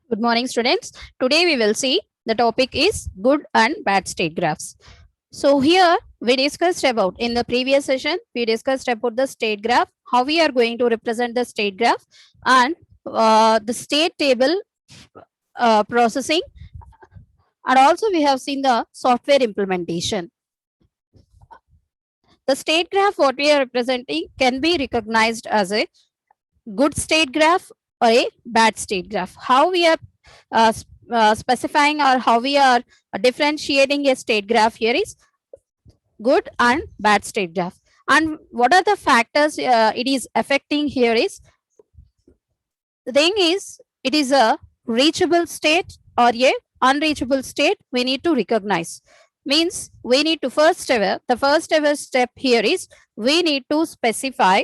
Good morning, students. Today we will see the topic is good and bad state graphs. So here we discussed about in the previous session, we discussed about the state graph, how we are going to represent the state graph and the state table processing. And also we have seen the software implementation. The state graph what we are representing can be recognized as a good state graph or a bad state graph. How we are specifying or how we are differentiating a state graph here is good and bad state graph. And what are the factors it is affecting here is, the thing is, it is a reachable state or a unreachable state we need to recognize. Means we need to the first ever step here is we need to specify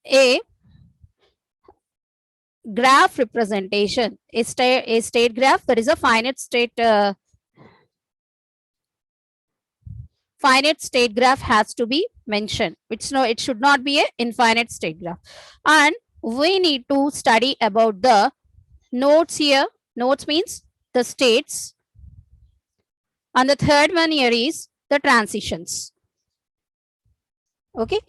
a graph representation, a state graph that is a finite state graph has to be mentioned. It should not be a infinite state graph. And we need to study about the nodes here. Nodes means the states. And the third one here is the transitions. Okay.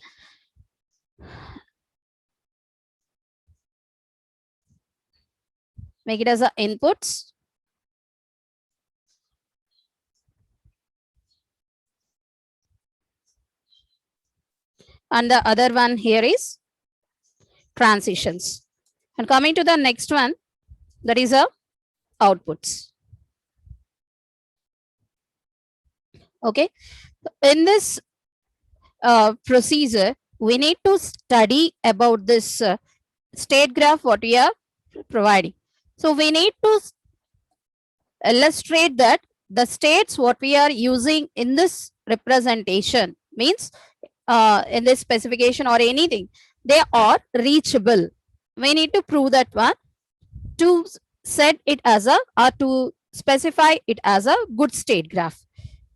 Make it as a inputs. And the other one here is transitions. And coming to the next one, that is a outputs. Okay. In this procedure, we need to study about this state graph what we are providing. So we need to illustrate that the states what we are using in this representation means in this specification or anything, they are reachable. We need to prove that one to set it as a or to specify it as a good state graph.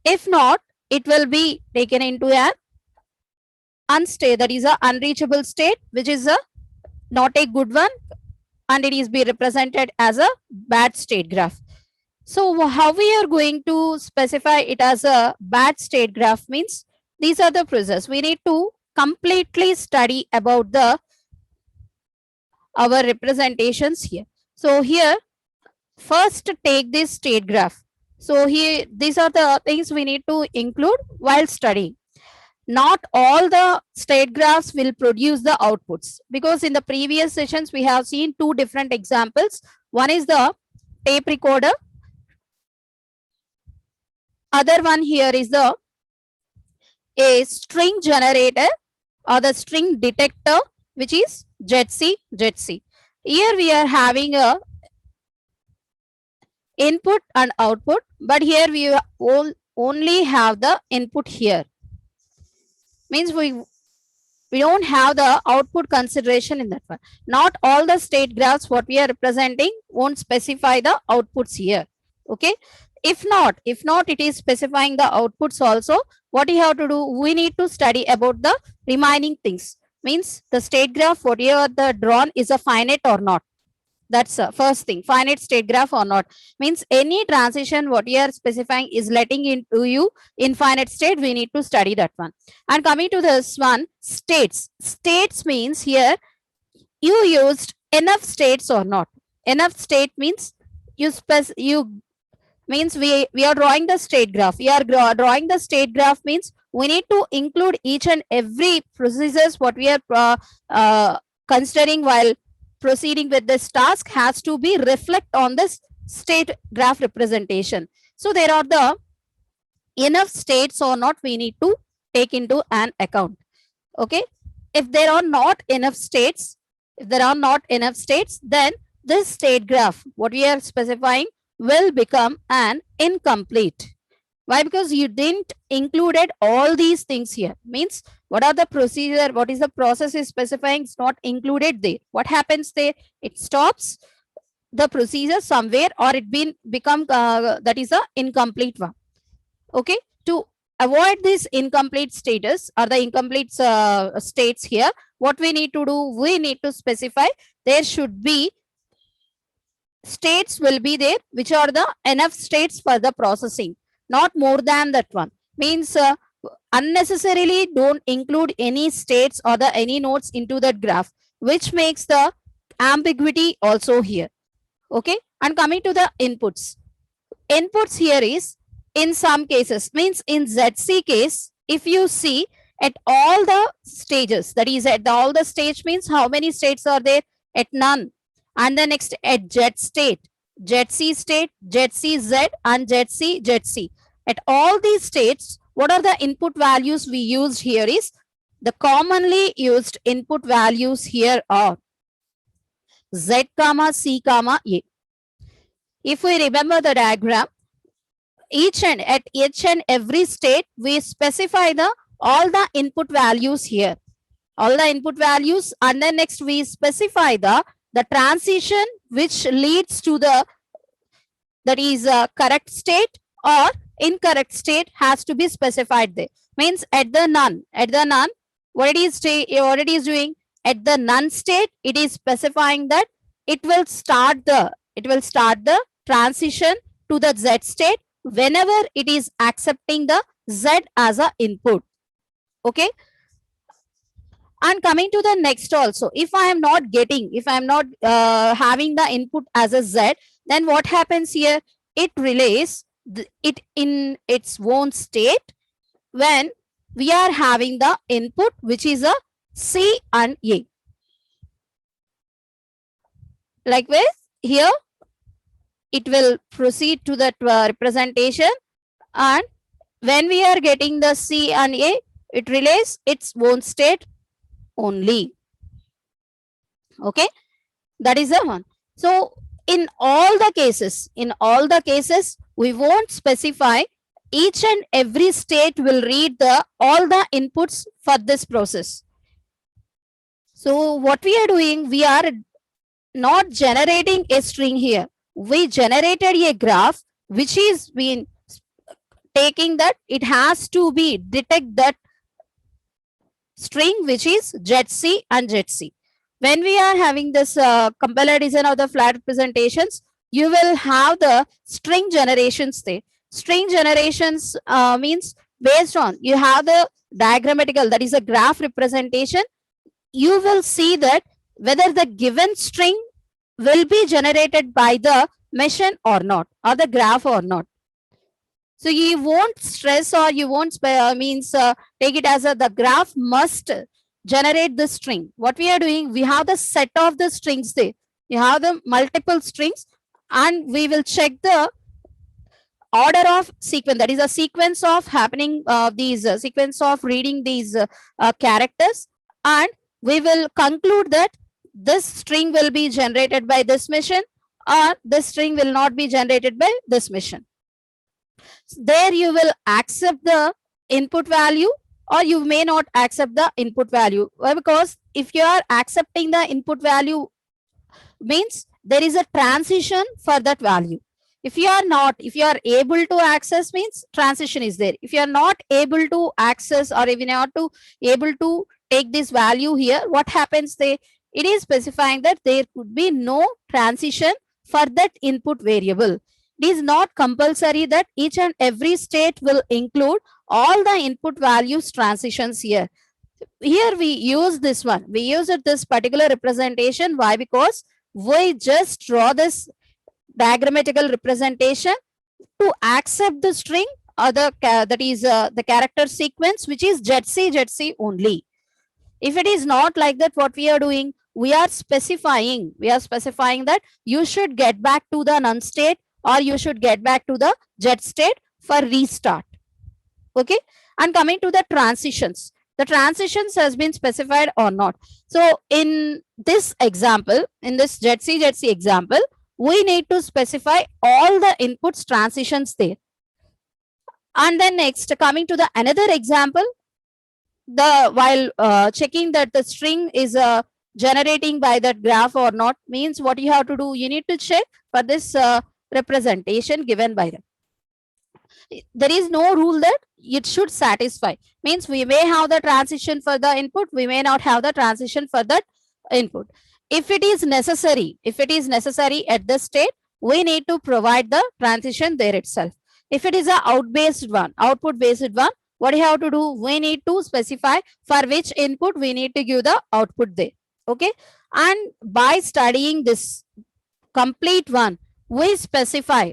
If not, it will be taken into an unstable, that is a unreachable state, which is a not a good one, and it is be represented as a bad state graph. So how we are going to specify it as a bad state graph means these are the processes. We need to completely study about our representations here. So here, first take this state graph. So here, these are the things we need to include while studying. Not all the state graphs will produce the outputs, because in the previous sessions we have seen two different examples. One is the tape recorder. Other one here is the a string generator or the string detector, which is JETC. Here we are having a input and output, but here we only have the input here. Means we don't have the output consideration in that one. Not all the state graphs what we are representing won't specify the outputs here. Okay. If not, it is specifying the outputs also. What you have to do, we need to study about the remaining things. Means the state graph, whatever the drawn is a finite or not. That's the first thing, finite state graph or not. Means any transition what you are specifying is letting into you infinite state, we need to study that one. And coming to this one, states. States means here you used enough states or not. Enough state means you means we are drawing the state graph. We are drawing the state graph means we need to include each and every procedures what we are considering while proceeding with this task has to be reflect on this state graph representation. So there are the enough states or not, we need to take into an account. Okay. If there are not enough states, then this state graph what we are specifying will become an incomplete. Why? Because you didn't included all these things here. Means what are the procedure, what is the process is specifying is not included there. What happens there? It stops the procedure somewhere, or it become that is a incomplete one. Okay. To avoid this incomplete status or the incomplete states here, what we need to do, we need to specify there should be states will be there, which are the enough states for the processing, not more than that one. Means unnecessarily don't include any states or the any nodes into that graph, which makes the ambiguity also here. Okay, and coming to the inputs. Inputs here is in some cases, means in ZC case, if you see at all the stages, that is at all the stage means how many states are there? At none. And the next at jet state, jet C state, jet C Z and jet C jet C. At all these states, what are the input values we used here is the commonly used input values here are Z comma C comma A. If we remember the diagram, at each and every state we specify the all the input values here, all the input values, and then next we specify the transition which leads to the that is a correct state or incorrect state has to be specified there. Means at the none, what it is doing at the none state, it is specifying that it will start the transition to the Z state whenever it is accepting the Z as a input. Okay. And coming to the next also, if I am not having the input as a Z, then what happens here? It relays it in its own state when we are having the input which is a C and A. Likewise, here it will proceed to the representation, and when we are getting the C and A, it relays its own state only. Okay, that is the one. So in all the cases, we won't specify each and every state will read all the inputs for this process. So what we are doing, we are not generating a string here. We generated a graph which is been taking that it has to be detect that string which is jet C and jet C. When we are having this compiler design of the flat representations, you will have the string generations there. String generations means based on you have the diagrammatical, that is a graph representation. You will see that whether the given string will be generated by the machine or not, or the graph or not. So you won't stress or you won't take it as the graph must generate the string. What we are doing, we have the set of the strings there. You have the multiple strings, and we will check the order of sequence, that is a sequence of happening these sequence of reading these characters, and we will conclude that this string will be generated by this machine or this string will not be generated by this machine. There you will accept the input value or you may not accept the input value. Why? Because if you are accepting the input value, means there is a transition for that value. If you are able to access, means transition is there. If you are not able to access or if you are not able to take this value here, what happens there? It is specifying that there could be no transition for that input variable. It is not compulsory that each and every state will include all the input values transitions here. Here we use this one. We use this particular representation. Why? Because we just draw this diagrammatical representation to accept the string or the character sequence which is jet C only. If it is not like that, what we are doing, we are specifying that you should get back to the none state or you should get back to the jet state for restart. Okay, and coming to the transitions, the transitions has been specified or not. So in this example, in this jet C example, we need to specify all the inputs transitions there. And then next, coming to the another example, while checking that the string is generating by that graph or not, means what you have to do, you need to check for this representation given by them. There is no rule that it should satisfy. Means we may have the transition for the input, we may not have the transition for that input. if it is necessary at this state, we need to provide the transition there itself. If it is a output based one, what you have to do, we need to specify for which input we need to give the output there. Okay, and by studying this complete one, we specify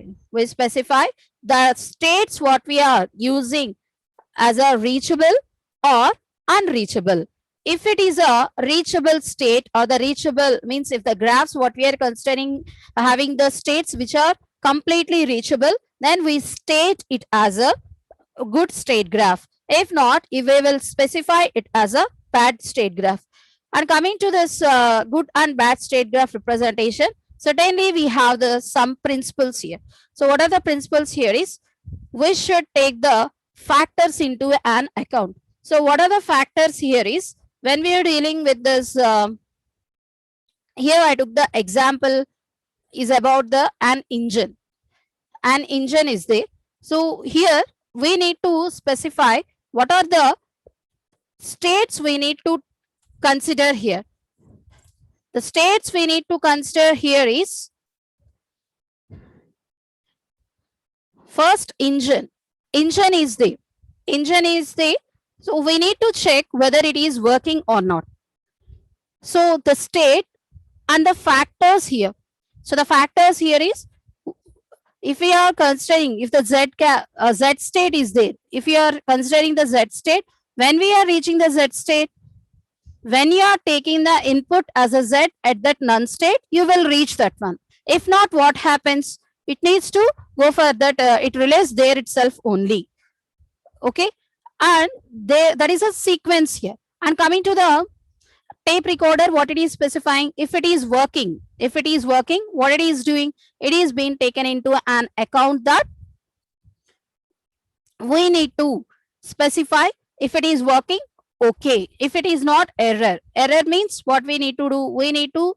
the states what we are using as a reachable or unreachable. If it is a reachable state, or the reachable means if the graphs what we are considering having the states which are completely reachable, then we state it as a good state graph. If not, we will specify it as a bad state graph. And coming to this good and bad state graph representation, certainly we have some principles here. So what are the principles here is, we should take the factors into an account. So what are the factors here is, when we are dealing with this, here I took the example is about an engine. An engine is there. So here we need to specify what are the states we need to consider here. The states we need to consider here is, first engine is there. So we need to check whether it is working or not. So the state and the factors here. So the factors here is, if we are considering if the Z state is there, if you are considering the Z state, when we are reaching the Z state, when you are taking the input as a Z at that none state, you will reach that one. If not, what happens? It needs to go for that, it relays there itself only. Okay, and that is a sequence here. And coming to the tape recorder, what it is specifying, if it is working, what it is doing, it is being taken into an account that we need to specify if it is working. Okay, if it is not, error means what we need to do, we need to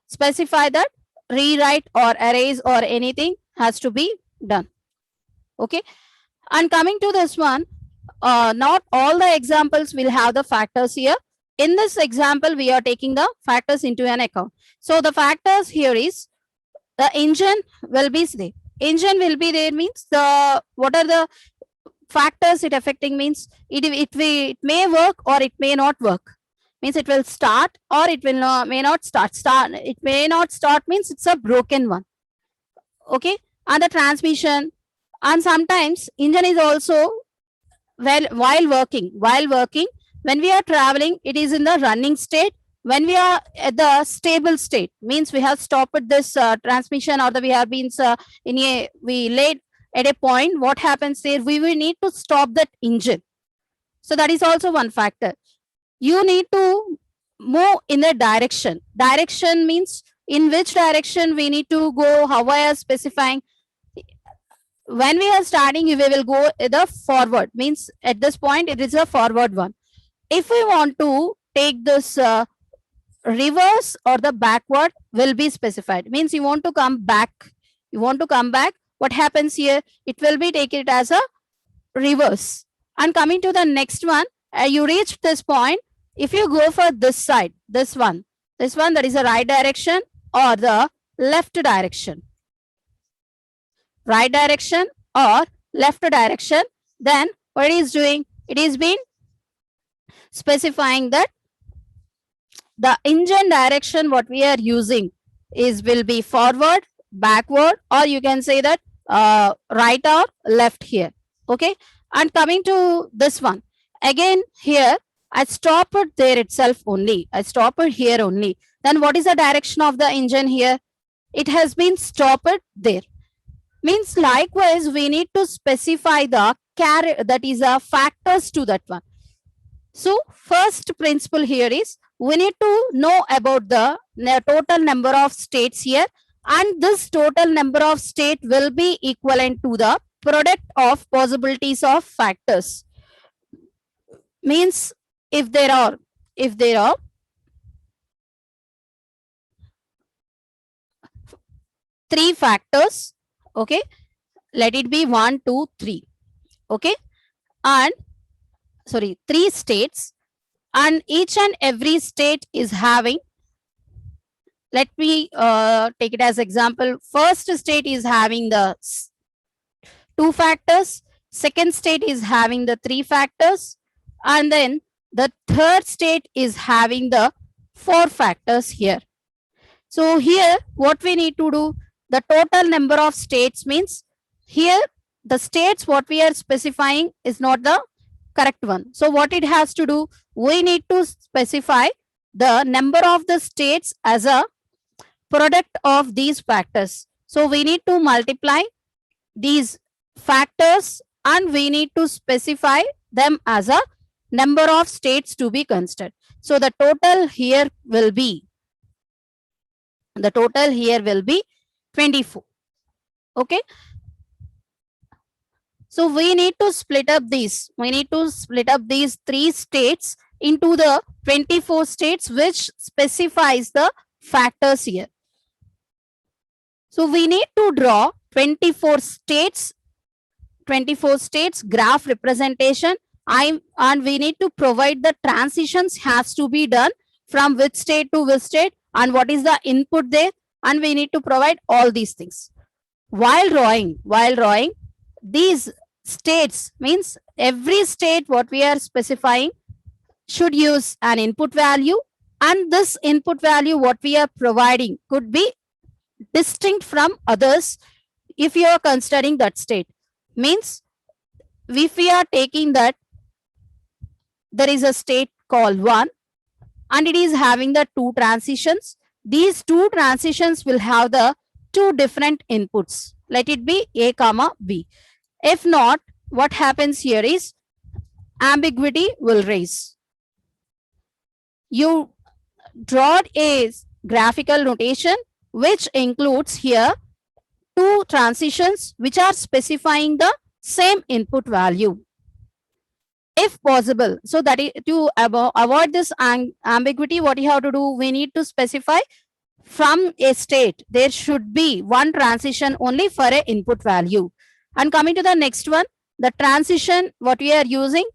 specify that rewrite or erase or anything has to be done. Okay, and coming to this one, not all the examples will have the factors here. In this example, we are taking the factors into an account. So the factors here is, the engine will be there. Engine will be there means what are the factors it affecting means, it may work or it may not work. Means it will start or it will may not start. It may not start means it's a broken one. Okay, and the transmission, and sometimes engine is also while working, when we are traveling, it is in the running state. When we are at the stable state, means we have stopped this transmission, or we have been we laid at a point, what happens there, we will need to stop that engine. So that is also one factor. You need to move in a direction. Direction means in which direction we need to go, how I am specifying. When we are starting, we will go the forward, means at this point it is a forward one. If we want to take this reverse or the backward, will be specified. Means you want to come back. What happens here? It will be taken as a reverse. And coming to the next one, you reach this point. If you go for this side, this one, that is the right direction or the left direction. Right direction or left direction, then what it is doing, it is been specifying that the engine direction what we are using is will be forward, backward, or you can say that right or left here. Okay, and coming to this one, again here I stop it there itself only. I stop it here only. Then what is the direction of the engine here? It has been stopped there. Means likewise we need to specify the that is a factors to that one. So first principle here is, we need to know about the total number of states here, and this total number of state will be equivalent to the product of possibilities of factors. Means if there are 3 factors, okay, let it be 1, 2, 3, okay, and sorry, 3 states. and each and every state is having, let me take it as example. First state is having the 2 factors, second state is having the 3 factors, and then the third state is having the 4 factors here. So here what we need to do, the total number of states means here the states what we are specifying is not the correct one. So what it has to do, we need to specify the number of the states as a product of these factors. So we need to multiply these factors and we need to specify them as a number of states to be considered. So the total here will be 24. Okay. So we need to split up these. We need to split up these 3 states into the 24 states which specifies the factors here. So we need to draw 24 states graph representation, and we need to provide the transitions has to be done from which state to which state and what is the input there, and we need to provide all these things. While drawing these states means every state what we are specifying should use an input value, and this input value what we are providing could be distinct from others if you are considering that state. Means if we are taking that there is a state called 1 and it is having the 2 transitions, these 2 transitions will have the 2 different inputs. Let it be A comma B. If not, what happens here is ambiguity will raise. You draw a graphical notation which includes here 2 transitions which are specifying the same input value. If possible, so that to avoid this ambiguity, what you have to do, we need to specify from a state there should be 1 transition only for a input value. And coming to the next one, the transition what we are using,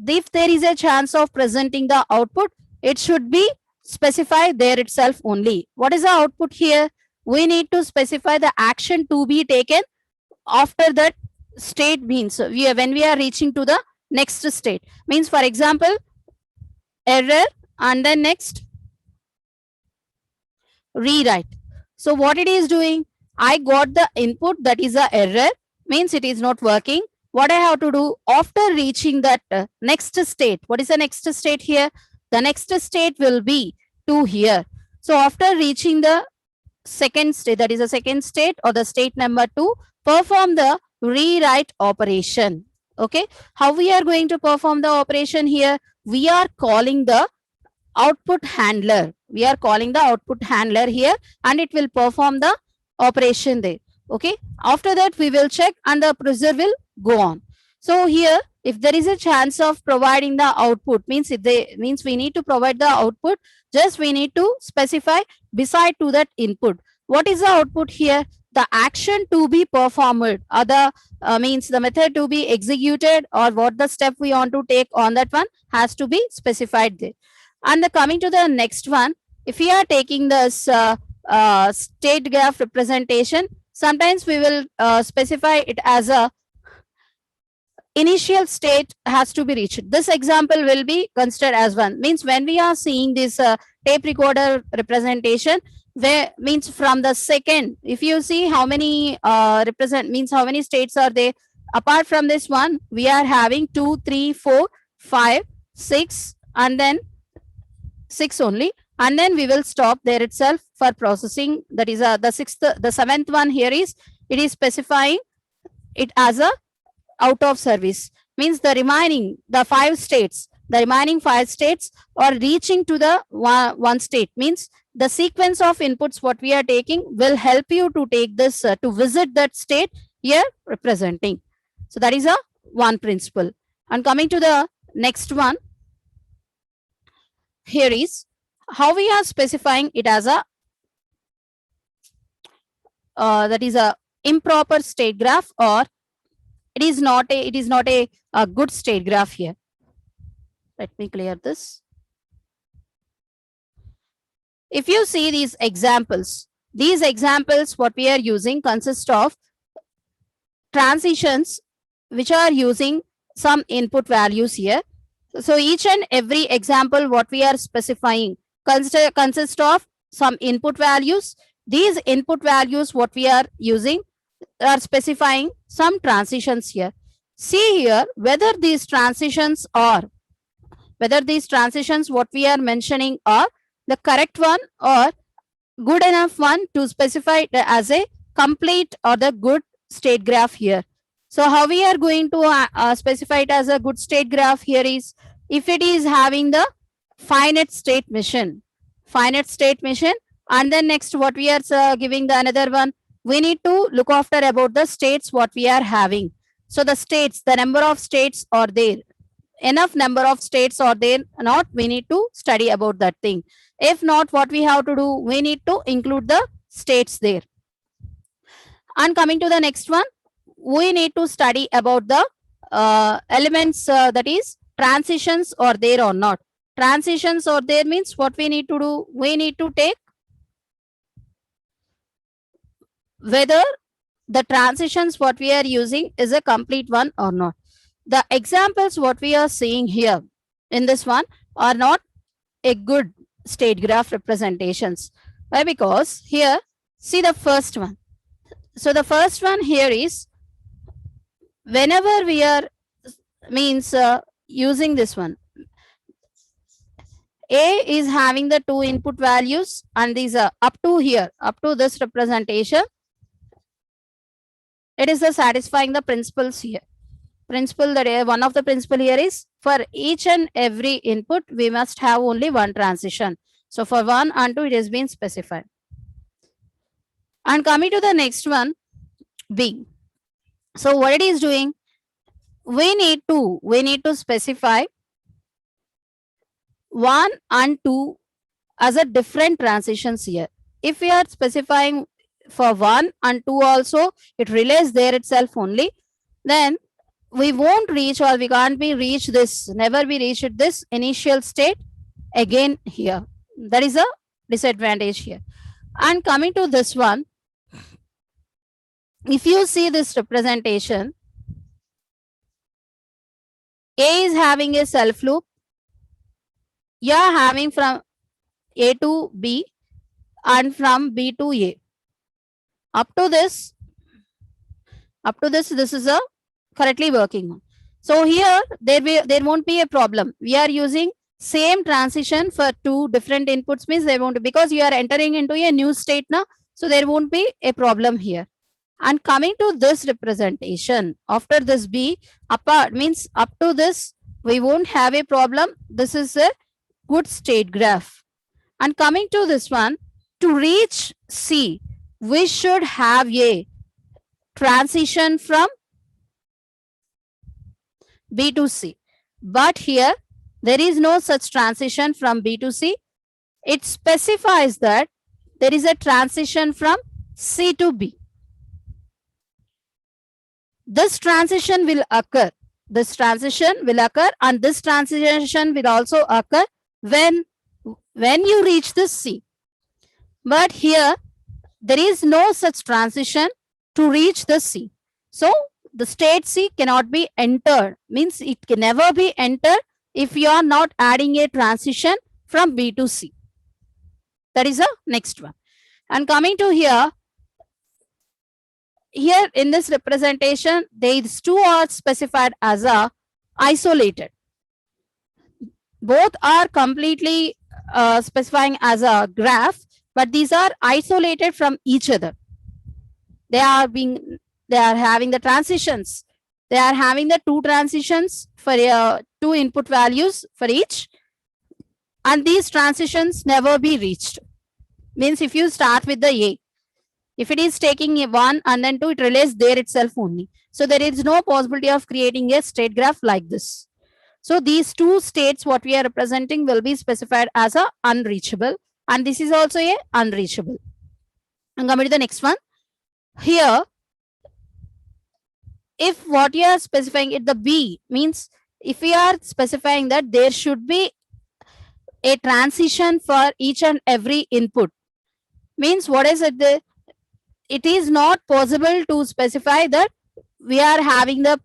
if there is a chance of presenting the output, it should be specified there itself only. What is the output here? We need to specify the action to be taken after that state, means when we are reaching to the next state. Means for example, error and then next rewrite. So what it is doing, I got the input that is a error, means it is not working. What I have to do after reaching that next state, what is the next state here? The next state will be 2 here. So after reaching the second state, that is the second state or the state number 2, perform the rewrite operation. Okay, how we are going to perform the operation here? We are calling the output handler. We are calling the output handler here and it will perform the operation there. Okay, after that we will check and the procedure will go on. So here if there is a chance of providing the output, means if they means we need to provide the output, just we need to specify beside to that input. What is the output here? The action to be performed or the means the method to be executed or what the step we want to take on that one has to be specified there. And the coming to the next one, if we are taking this state graph representation, sometimes we will specify it as a initial state has to be reached. This example will be considered as one. Means when we are seeing this tape recorder representation, where means from the second, if you see how many represent means how many states are there. Apart from this one, we are having 2, 3, 4, 5, 6, and then 6 only, and then we will stop there itself for processing. That is the 6th, the 7th one here is it is specifying it as a out of service. Means the remaining the 5 states, the remaining 5 states are reaching to the one state. Means the sequence of inputs what we are taking will help you to take this to visit that state here representing. So that is a one principle. And coming to the next one, here is how we are specifying it as a that is a improper state graph, or it is not a good state graph here. Let me clear this. If you see these examples, what we are using consist of transitions which are using some input values here. So each and every example what we are specifying consists of some input values. These input values what we are using are specifying some transitions here. See here whether these transitions what we are mentioning are the correct one or good enough one to specify it as a complete or the good state graph here. So how we are going to specify it as a good state graph here is if it is having the finite state mission, and then next what we are giving the another one, we need to look after about the states what we are having. So the states, the number of states are there, enough number of states are there not, we need to study about that thing. If not, what we have to do, we need to include the states there. And coming to the next one, we need to study about the elements, that is transitions are there or not. Transitions are there means what we need to do, we need to take whether the transitions what we are using is a complete one or not. The examples what we are seeing here in this one are not a good state graph representations. Why? Because here, see the first one. So the first one here is whenever we are using this one, A is having the two input values and these are up to here, up to this representation. It is the satisfying the principles here. Principle that one of the principle here is for each and every input we must have only one transition. So for 1 and 2 it has been specified. And coming to the next one, B. So what it is doing, we need to specify 1 and 2 as a different transitions here. If we are specifying for 1 and 2 also, it relays there itself only, then we won't reach or we can't be reach this, never be reached this initial state again here. That is a disadvantage here. And coming to this one, if you see this representation, A is having a self loop, you are having from A to B and from B to A. Up to this, this is a correctly working one. So here there won't be a problem. We are using same transition for two different inputs, means they won't, because you are entering into a new state now, so there won't be a problem here. And coming to this representation, after this B, apart means up to this we won't have a problem. This is a good state graph. And coming to this one, to reach C, we should have a transition from B to C. But here there is no such transition from B to C. It specifies that there is a transition from C to B. This transition will occur. This transition will occur, and this transition will also occur when you reach this C. But here there is no such transition to reach the C. So the state C cannot be entered, means it can never be entered if you are not adding a transition from B to C. That is the next one. And coming to here in this representation, these two are specified as a isolated. Both are completely specifying as a graph, but these are isolated from each other. They are having the transitions. They are having the two transitions for two input values for each, and these transitions never be reached. Means if you start with the A, if it is taking a 1 and then 2, it relays there itself only. So there is no possibility of creating a state graph like this. So these two states what we are representing will be specified as a unreachable, and this is also a unreachable. And coming to the next one, here if what you are specifying it, the B means if we are specifying that there should be a transition for each and every input. Means what is it? It is not possible to specify that we are having the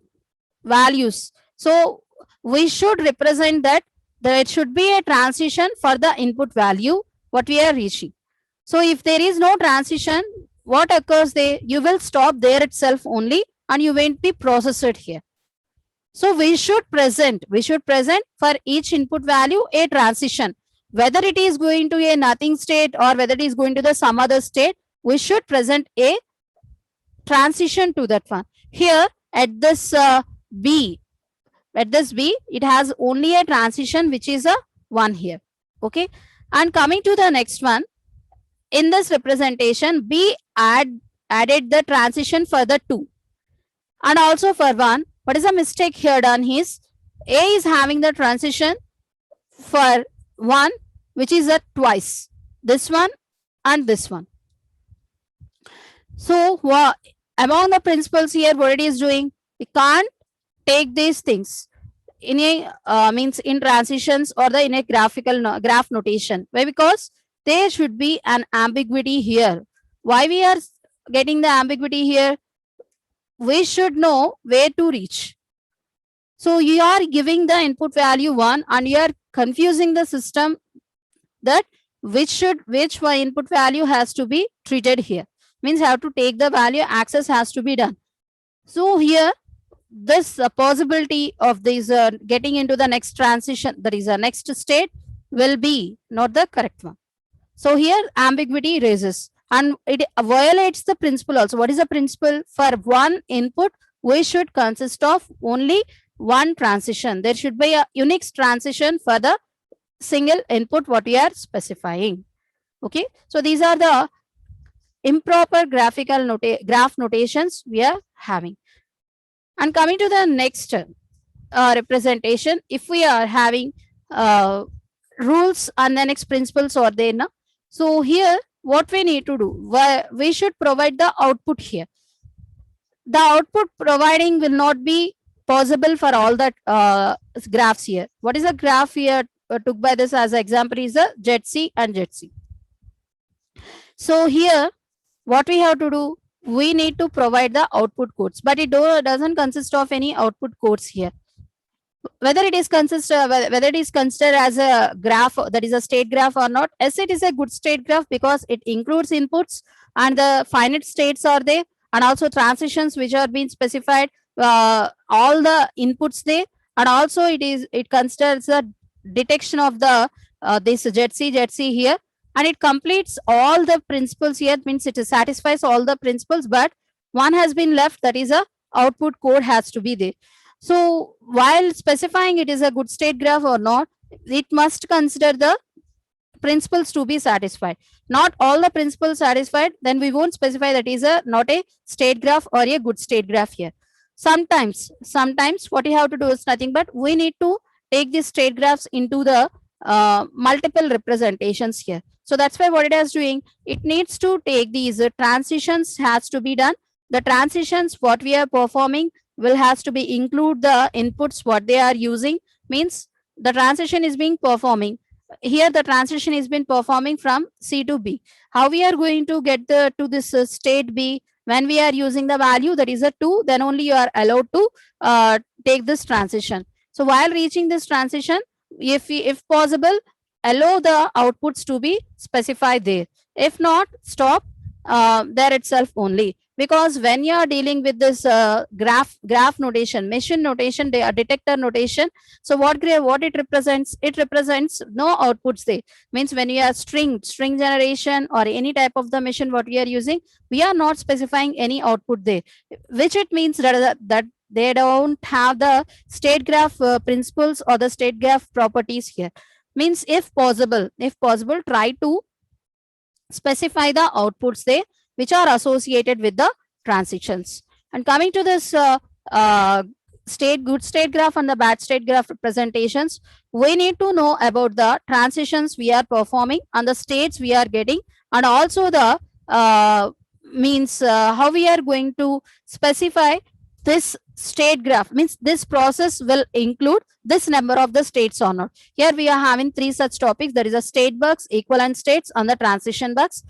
values. So we should represent that there should be a transition for the input value what we are reaching. So if there is no transition, what occurs there? You will stop there itself only and you won't be processed here. So we should present for each input value a transition. Whether it is going to a nothing state or whether it is going to the some other state, we should present a transition to that one. Here at this B, it has only a transition which is a 1 here. Okay. And coming to the next one, in this representation, B added the transition for the 2 and also for 1. What is the mistake here done is A is having the transition for 1 which is a twice, this one and this one. So among the principles here, what it is doing, we can't take these things in a means in transitions or the in a graphical graph notation. Why? Because there should be an ambiguity here. Why we are getting the ambiguity here? We should know where to reach. So you are giving the input value 1 and you are confusing the system that which input value has to be treated here. Means have to take the value, access has to be done. So here this possibility of this getting into the next transition, that is a next state, will be not the correct one. So here ambiguity raises and it violates the principle also. What is the principle? For one input, we should consist of only one transition. There should be a unique transition for the single input what we are specifying. Okay. So these are the improper graphical graph notations we are having. And coming to the next representation, if we are having rules and the next principles are there now. So here what we need to do, we should provide the output here. The output providing will not be possible for all the graphs here. What is a graph here took by this as an example is a JC and JC. So here what we have to do, we need to provide the output codes, but it doesn't consist of any output codes here. Whether it is considered as a graph, that is a state graph or not, as it is a good state graph because it includes inputs and the finite states are there and also transitions which are being specified, all the inputs there, and also it considers the detection of the this JC here, and it completes all the principles here. Means it satisfies all the principles, but one has been left, that is a output code has to be there. So while specifying it is a good state graph or not, it must consider the principles to be satisfied. Not all the principles satisfied, then we won't specify that is not a state graph or a good state graph here. Sometimes what you have to do is nothing but we need to take these state graphs into the multiple representations here. So that's why what it is doing, it needs to take these transitions has to be done. The transitions what we are performing will has to be include the inputs what they are using. Means the transition is being performing here, the transition is been performing from C to B. How we are going to get to this state B? When we are using the value that is a 2, then only you are allowed to take this transition. So while reaching this transition, if possible, allow the outputs to be specified there. If not, stop there itself only. Because when you are dealing with this graph notation, machine notation, they are detector notation. So what it represents? It represents no outputs there. Means when you are string generation or any type of the machine what we are using, we are not specifying any output there, which it means that they don't have the state graph principles or the state graph properties here. Means if possible, try to specify the outputs there which are associated with the transitions. And coming to this good state graph and the bad state graph representations, we need to know about the transitions we are performing and the states we are getting, and also the how we are going to specify this state graph, means this process will include this number of the states or not. Here we are having three such topics. There is a state bugs, equivalent states, and the transition bugs.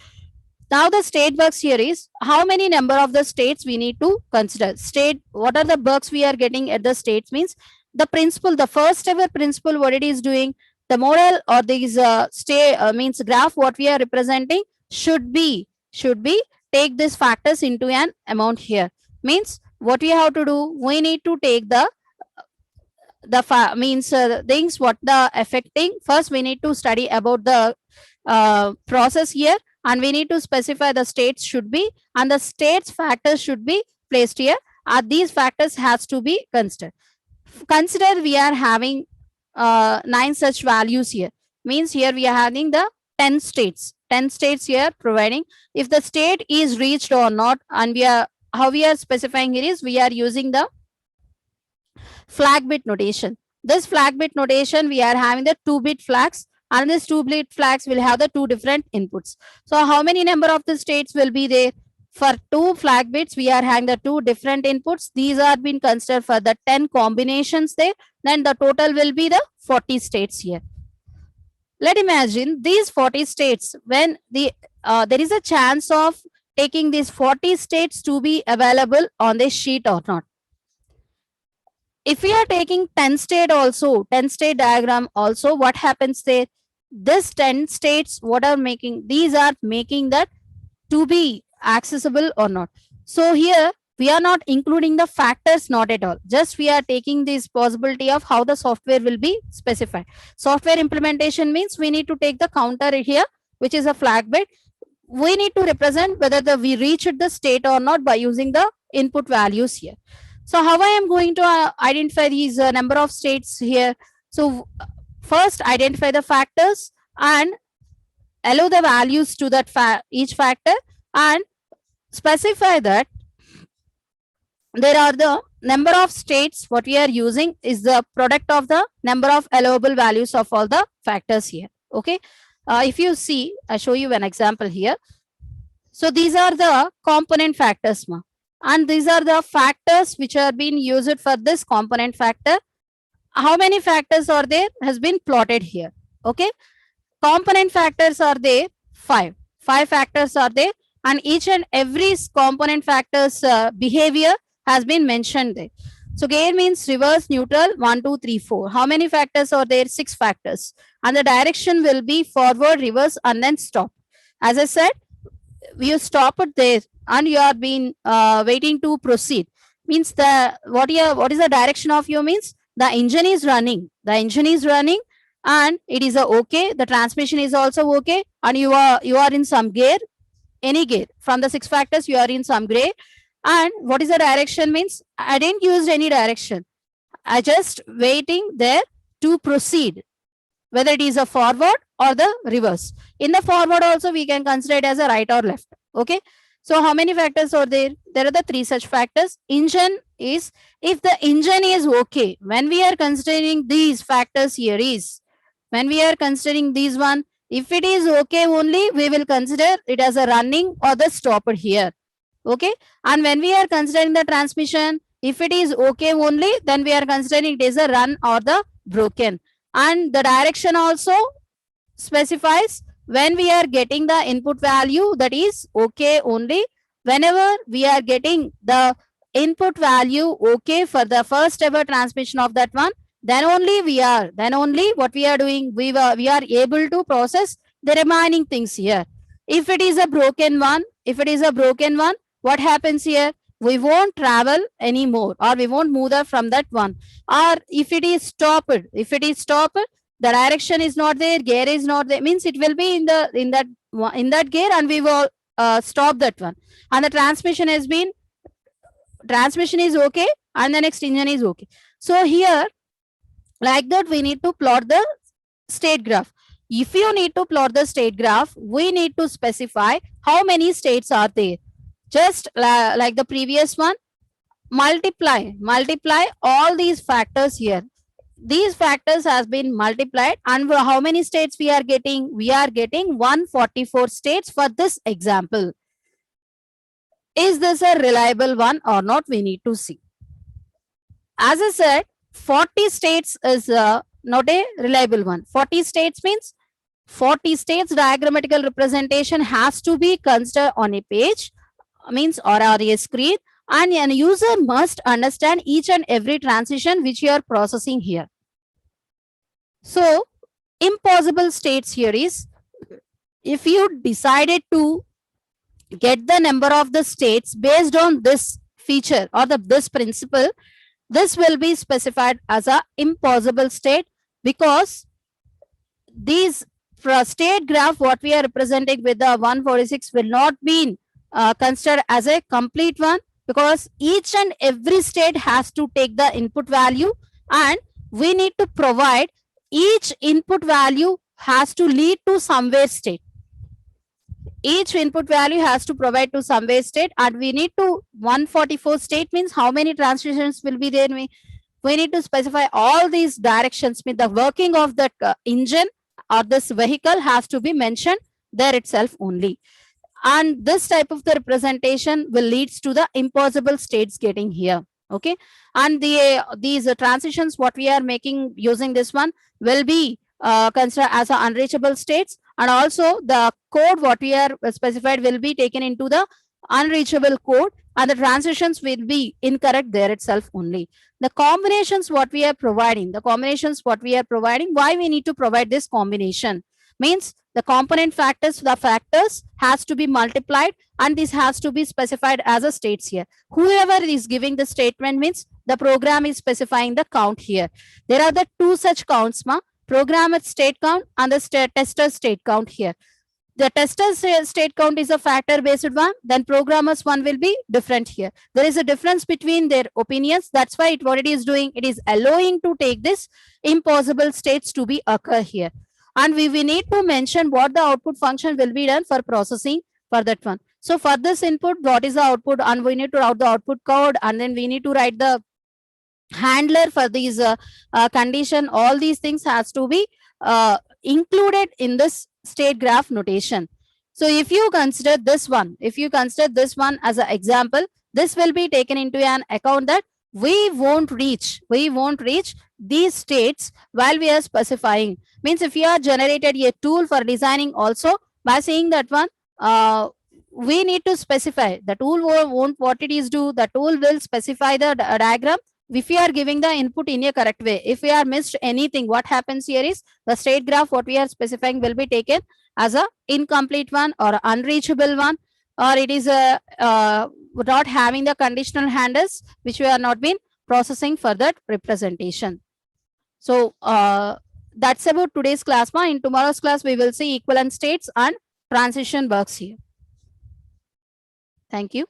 Now the state bugs here is how many number of the states we need to consider. State, what are the bugs we are getting at the states, means the principle, the first ever principle, what it is doing, the model or these state means graph what we are representing should be take these factors into an amount here. Means what we have to do, we need to take the means things what the affecting. First we need to study about the process here, and we need to specify the states should be, and the states factors should be placed here. These factors has to be considered. Consider we are having 9 such values here. Means here we are having the 10 states. 10 states here providing if the state is reached or not, and we are how we are specifying here is we are using the flag bit notation. This flag bit notation we are having the 2-bit flags, and this 2-bit flags will have the 2 different inputs. So how many number of the states will be there? For 2 flag bits we are having the 2 different inputs. These are being considered for the 10 combinations there. Then the total will be the 40 states here. Let imagine these 40 states, when there is a chance of taking these 40 states to be available on this sheet or not. If we are taking 10 state also, 10 state diagram also, what happens there? This 10 states, what are making, these are making that to be accessible or not. So here we are not including the factors, not at all. Just we are taking this possibility of how the software will be specified. Software implementation means we need to take the counter here, which is a flag bit. We need to represent whether we reached the state or not by using the input values here. So how I am going to identify these number of states here? So first identify the factors and allow the values to that each factor, and specify that there are the number of states what we are using is the product of the number of allowable values of all the factors here. Okay. If you see, I show you an example here. So these are the component factors, and these are the factors which are being used for this component factor. How many factors are there has been plotted here. Okay. Component factors are there 5. 5 factors are there, and each and every component factors behavior has been mentioned there. So gain means reverse, neutral, 1, 2, 3, 4. How many factors are there? 6 factors. And the direction will be forward, reverse, and then stop. As I said, you stop it there and you are being waiting to proceed. Means the what is the direction of you, means the engine is running. The engine is running and it is okay. The transmission is also okay, and you are in some gear, any gear from the 6 factors you are in some gear. And what is the direction, means I didn't use any direction. I just waiting there to proceed, whether it is a forward or the reverse. In the forward also we can consider it as a right or left. Okay. So how many factors are there? There are the 3 such factors. Engine is, if the engine is okay, when we are considering these factors here is, when we are considering these one, if it is okay only, we will consider it as a running or the stopper here. Okay. And when we are considering the transmission, if it is okay only, then we are considering it is a run or the broken. And the direction also specifies when we are getting the input value, that is okay only. Whenever we are getting the input value okay for the first ever transmission of that one, then only what we are doing, we are able to process the remaining things here. If it is a broken one, what happens here? We won't travel anymore, or we won't move from that one. Or if it is stopped, the direction is not there, gear is not there, means it will be in that gear, and we will stop that one. And the transmission is okay, and the next engine is okay. So here, like that, we need to plot the state graph. If you need to plot the state graph, we need to specify how many states are there. Just like the previous one, multiply all these factors here. These factors has been multiplied, and how many states we are getting? We are getting 144 states for this example. Is this a reliable one or not? We need to see. as I said, 40 states is not a reliable one. 40 states means 40 states diagrammatical representation has to be considered on a page, means or a screen, and an user must understand each and every transition which you are processing here. So impossible states here is, if you decided to get the number of the states based on this feature or this principle, this will be specified as a impossible state, because these state graph what we are representing with the 146 will not be considered as a complete one, because each and every state has to take the input value, and we need to provide each input value has to lead to somewhere state. Each input value has to provide to somewhere state, and we need to 144 state means how many transitions will be there. We need to specify all these directions, mean the working of that engine or this vehicle has to be mentioned there itself only. And this type of the representation will leads to the impossible states getting here. Okay, and these transitions what we are making using this one will be considered as unreachable states, and also the code what we are specified will be taken into the unreachable code, and the transitions will be incorrect there itself only. The combinations what we are providing, why we need to provide this combination means the component factors, the factors has to be multiplied, and this has to be specified as a states here. Whoever is giving the statement means the program is specifying the count here. There are the two such counts, programmer state count and the tester state count here. The tester's state count is a factor based one, then programmer's one will be different here. There is a difference between their opinions. That's why what it is doing, it is allowing to take this impossible states to be occur here. And we need to mention what the output function will be done for processing for that one. So for this input, what is the output, and we need to write the output code, and then we need to write the handler for these condition. All these things has to be included in this state graph notation. So if you consider this one, as an example, this will be taken into an account that we won't reach these states while we are specifying. Means if you are generated a tool for designing also, by saying that one, we need to specify the tool won't what it is do, the tool will specify the diagram if we are giving the input in a correct way. If we are missed anything, what happens here is the state graph what we are specifying will be taken as a incomplete one or unreachable one, or it is a not having the conditional handles which we are not been processing for that representation. So that's about today's class. In tomorrow's class we will see equivalent states and transition works here. Thank you.